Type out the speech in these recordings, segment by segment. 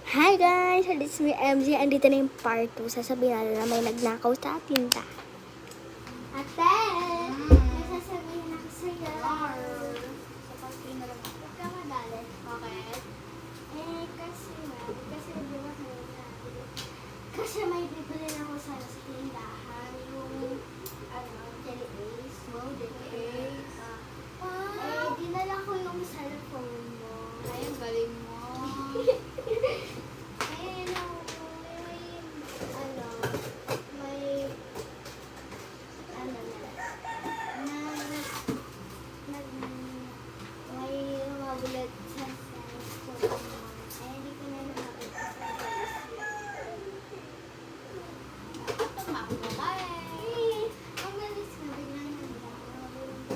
Hi guys! This is me, MJ. Andito na yung part 2. Sasabihin natin na may nagnakaw sa tinta. Ate! May sasabihin ako sa'yo. Huwag ka madali. Bakit? Kasi may bibili ako sana sa tindahan. Yung, jelly ace. Wow, Ace. Dinala ko yung cellphone mo. Ay, ang galing mo.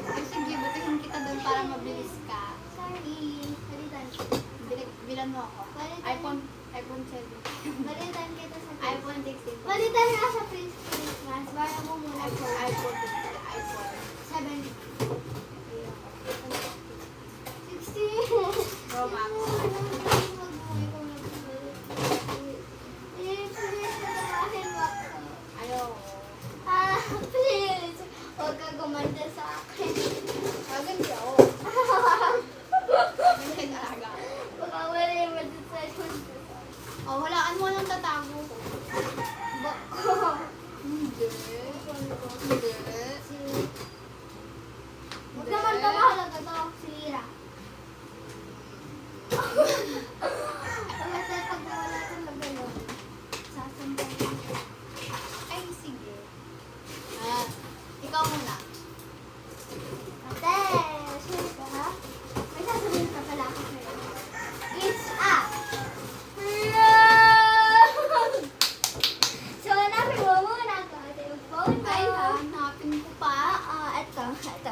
Ay, sige, butihin kita doon para mabilis ka. Bilan mo ako. iPhone 7. Balitan kita sa iPhone 16. Balitan nga sa Christmas. Bara mo muna ko. iPhone 7. 16. Pro Max. Ayaw. Please. Huwag ka gumanda sa akin. Maganda ako. May talaga. Baka wala yung madasal. Oh, walaan mo lang tatago ko. Bako. Hindi. Hindi. Huwag naman ka mahalaga to. Sira. Kasi pag nawala ka na gano'n, sasampay ka. Ay, sige. Ikaw muna. Ate, sure ka ha? May sasabihin ka pala ako sa'yo. It's a prank! So, hanapin mo muna ko. Ito yung phone mo. Ay, hanapin ko pa. Ito.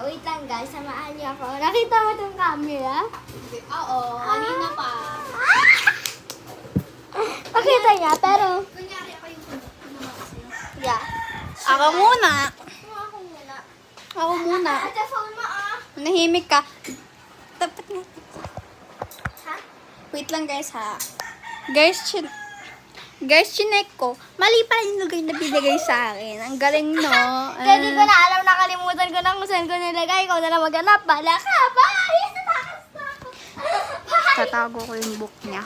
Wait lang guys. Samahan niyo ako. Nakita mo itong camera? Hindi. Oo, kanina pa. Pakita niya, pero... Kunyari ako yung Yeah. Ako muna. Ako muna. Ako muna. Ate, phone mo Nahimik ka. Dapat nga. Ha? Wait lang guys ha. Guys, chinek ko. Mali pa yung lugar na binigay sa akin. Ang galing, no? Kaya di ko na alam, nakalimutan ko na kung saan ko nilagay. Ikaw na lang maghanap. Bala ka. Bye! Natakas na ako. Tatago ko yung book niya.